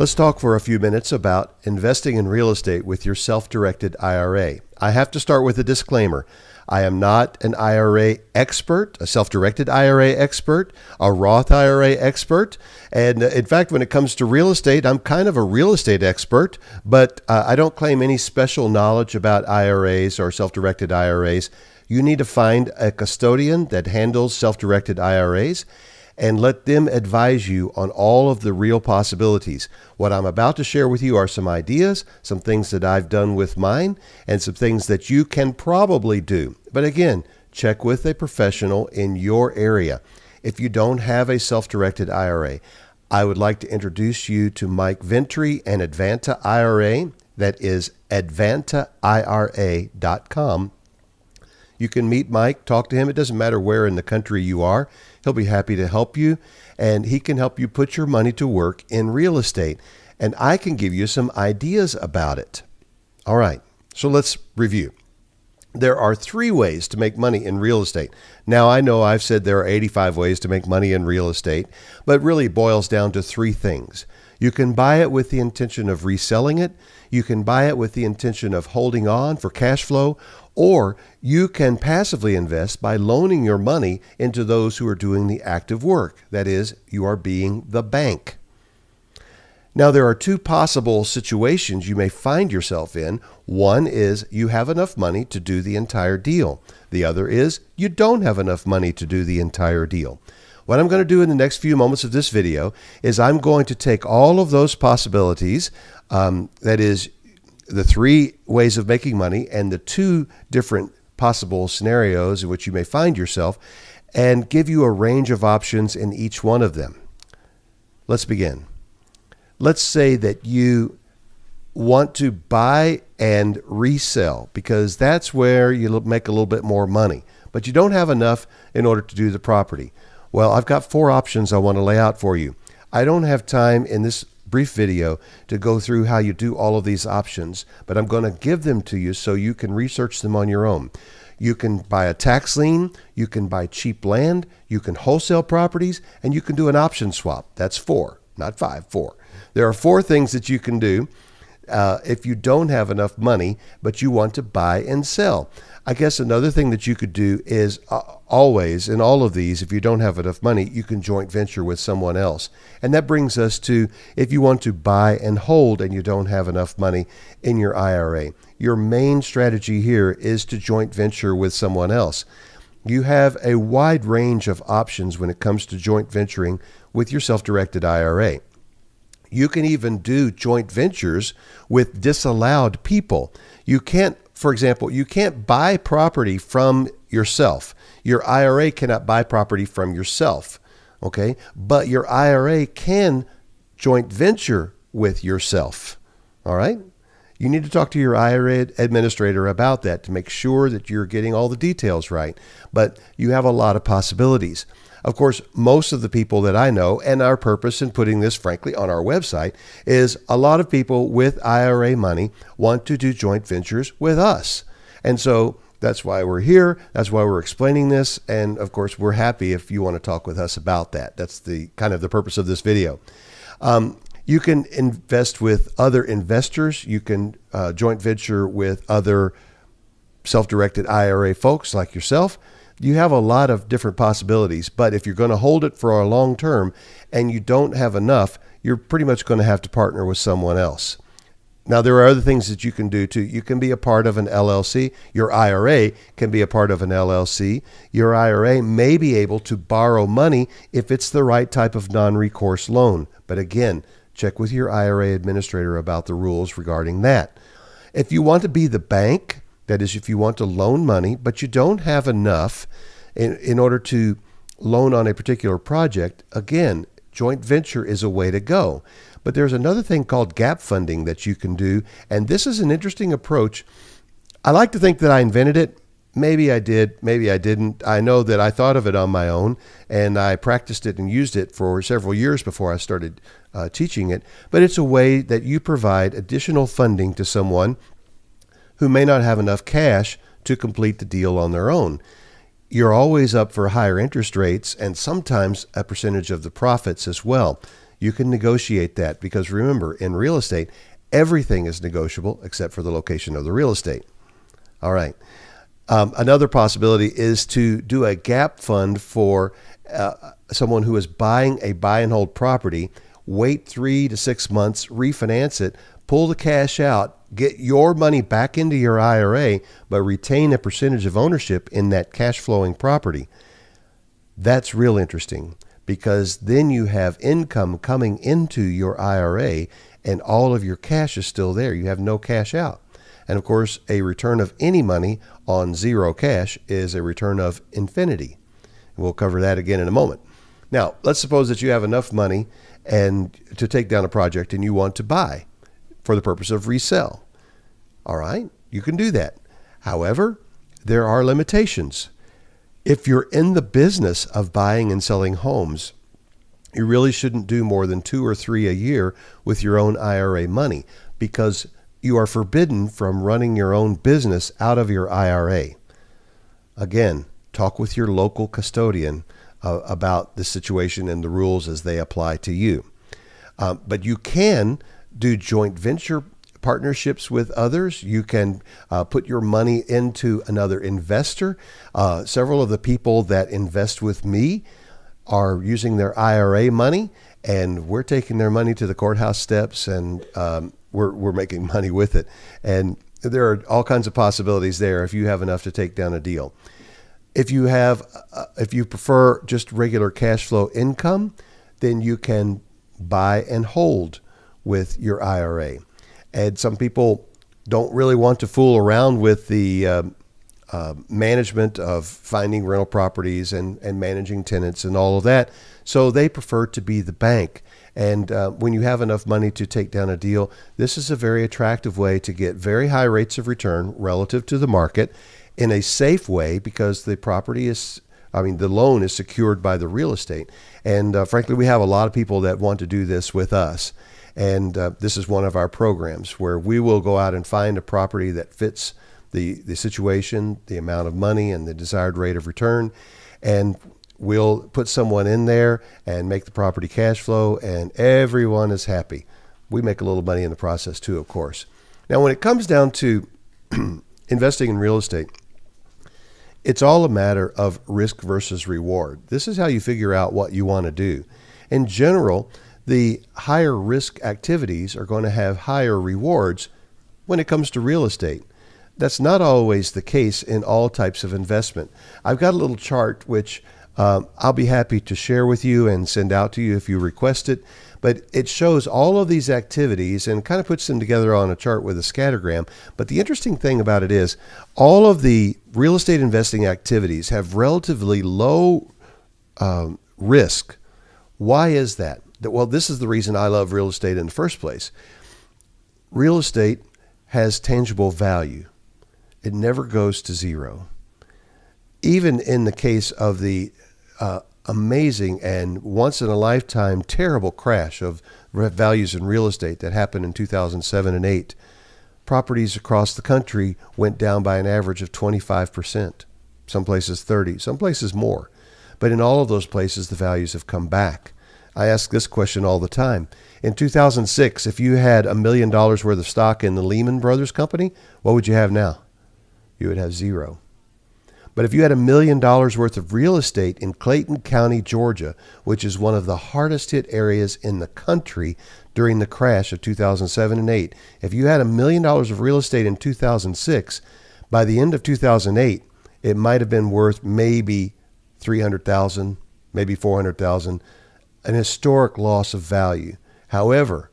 Let's talk for a few minutes about investing in real estate with your self-directed IRA. I have to start with a disclaimer. I am not an IRA expert, a self-directed IRA expert, a Roth IRA expert. And in fact, when it comes to real estate, I'm kind of a real estate expert, but I don't claim any special knowledge about IRAs or self-directed IRAs. You need to find a custodian that handles self-directed IRAs and let them advise you on all of the real possibilities. What I'm about to share with you are some ideas, some things that I've done with mine, and some things that you can probably do. But again, check with a professional in your area. If you don't have a self-directed IRA, I would like to introduce you to Mike Ventry and Advanta IRA. That is advantaira.com. You can meet Mike, talk to him. It doesn't matter where in the country you are. He'll be happy to help you, and he can help you put your money to work in real estate. And I can give you some ideas about it. All right, so let's review. There are 3 ways to make money in real estate. Now, I know I've said there are 85 ways to make money in real estate, but it really boils down to 3 things. You can buy it with the intention of reselling it. You can buy it with the intention of holding on for cash flow, or you can passively invest by loaning your money into those who are doing the active work. That is, you are being the bank. Now, there are 2 possible situations you may find yourself in. One is you have enough money to do the entire deal. The other is you don't have enough money to do the entire deal. What I'm going to do in the next few moments of this video is I'm going to take all of those possibilities, that is the 3 ways of making money and the 2 different possible scenarios in which you may find yourself, and give you a range of options in each one of them. Let's begin. Let's say that you want to buy and resell because that's where you make a little bit more money, but you don't have enough in order to do the property. Well, I've got 4 options I want to lay out for you. I don't have time in this brief video to go through how you do all of these options, but I'm going to give them to you so you can research them on your own. You can buy a tax lien, you can buy cheap land, you can wholesale properties, and you can do an option swap. That's 4, not 5, 4. There are 4 things that you can do if you don't have enough money, but you want to buy and sell. I guess another thing that you could do is always, in all of these, if you don't have enough money, you can joint venture with someone else. And that brings us to if you want to buy and hold and you don't have enough money in your IRA. Your main strategy here is to joint venture with someone else. You have a wide range of options when it comes to joint venturing with your self-directed IRA. You can even do joint ventures with disallowed people. You can't, for example, you can't buy property from yourself. Your IRA cannot buy property from yourself, okay? But your IRA can joint venture with yourself, all right? You need to talk to your IRA administrator about that to make sure that you're getting all the details right. But you have a lot of possibilities. Of course, most of the people that I know, and our purpose in putting this, frankly, on our website, is a lot of people with IRA money want to do joint ventures with us. And so that's why we're here. That's why we're explaining this. And of course, we're happy if you want to talk with us about that. That's the kind of the purpose of this video. You can invest with other investors. You can joint venture with other self-directed IRA folks like yourself. You have a lot of different possibilities, but if you're going to hold it for a long term and you don't have enough, you're pretty much going to have to partner with someone else. Now, there are other things that you can do too. You can be a part of an LLC. Your IRA can be a part of an LLC. Your IRA may be able to borrow money if it's the right type of non-recourse loan. But again, check with your IRA administrator about the rules regarding that. If you want to be the bank, that is, if you want to loan money, but you don't have enough in order to loan on a particular project, again, joint venture is a way to go. But there's another thing called gap funding that you can do, and this is an interesting approach. I like to think that I invented it. Maybe I did, maybe I didn't. I know that I thought of it on my own, and I practiced it and used it for several years before I started teaching it. But it's a way that you provide additional funding to someone who may not have enough cash to complete the deal on their own. You're always up for higher interest rates and sometimes a percentage of the profits as well. you can negotiate that, because remember, in real estate, everything is negotiable except for the location of the real estate. All right. Another possibility is to do a gap fund for someone who is buying a buy and hold property, wait 3 to 6 months, refinance it, pull the cash out, get your money back into your IRA, but retain a percentage of ownership in that cash flowing property. That's real interesting, because then you have income coming into your IRA and all of your cash is still there. You have no cash out. And of course, a return of any money on zero cash is a return of infinity. We'll cover that again in a moment. Now, let's suppose that you have enough money and to take down a project and you want to buy for the purpose of resell. All right, you can do that. However, there are limitations. If you're in the business of buying and selling homes, you really shouldn't do more than 2 or 3 a year with your own IRA money, because you are forbidden from running your own business out of your IRA. Again, talk with your local custodian about the situation and the rules as they apply to you. But you can do joint venture partnerships with others. You can put your money into another investor. Several of the people that invest with me are using their IRA money, and we're taking their money to the courthouse steps, and we're making money with it. And there are all kinds of possibilities there if you have enough to take down a deal. If you prefer just regular cash flow income, then you can buy and hold with your IRA. And some people don't really want to fool around with the management of finding rental properties and managing tenants and all of that. So they prefer to be the bank. And when you have enough money to take down a deal, this is a very attractive way to get very high rates of return relative to the market in a safe way, because the the loan is secured by the real estate. And frankly, we have a lot of people that want to do this with us. And this is one of our programs where we will go out and find a property that fits the situation, the amount of money, and the desired rate of return. And we'll put someone in there and make the property cash flow, and everyone is happy. We make a little money in the process too, of course. Now, when it comes down to investing in real estate, it's all a matter of risk versus reward. This is how you figure out what you want to do. In general, the higher risk activities are going to have higher rewards when it comes to real estate. That's not always the case in all types of investment. I've got a little chart which I'll be happy to share with you and send out to you if you request it. But it shows all of these activities and kind of puts them together on a chart with a scattergram. But the interesting thing about it is all of the real estate investing activities have relatively low risk. Why is that? Well, this is the reason I love real estate in the first place. Real estate has tangible value. It never goes to zero. Even in the case of the amazing and once in a lifetime terrible crash of values in real estate that happened in 2007 and 8, properties across the country went down by an average of 25%, some places 30, some places more. But in all of those places, the values have come back. I ask this question all the time. In 2006, if you had $1 million worth of stock in the Lehman Brothers company, what would you have now? You would have zero. But if you had $1 million worth of real estate in Clayton County, Georgia, which is one of the hardest hit areas in the country during the crash of 2007 and 8, if you had $1 million of real estate in 2006, by the end of 2008, it might have been worth maybe $300,000, maybe $400,000, an historic loss of value. However,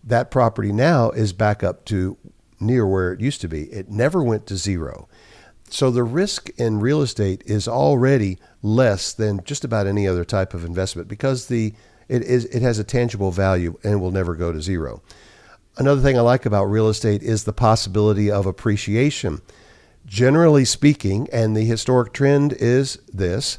that property now is back up to near where it used to be. It never went to zero. So the risk in real estate is already less than just about any other type of investment because it has a tangible value and will never go to zero. Another thing I like about real estate is the possibility of appreciation. Generally speaking, and the historic trend is this,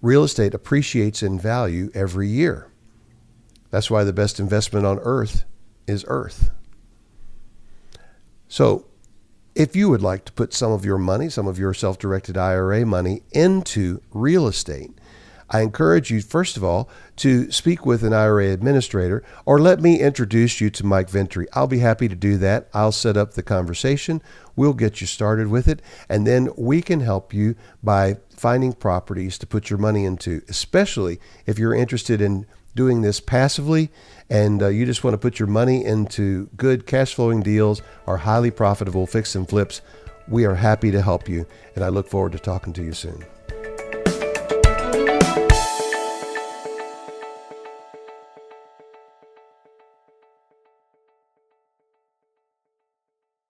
real estate appreciates in value every year. That's why the best investment on earth is earth. So if you would like to put some of your money, some of your self-directed IRA money into real estate, I encourage you, first of all, to speak with an IRA administrator, or let me introduce you to Mike Ventry. I'll be happy to do that. I'll set up the conversation. We'll get you started with it, and then we can help you by finding properties to put your money into, especially if you're interested in doing this passively and you just want to put your money into good cash flowing deals or highly profitable fix and flips. We are happy to help you, and I look forward to talking to you soon.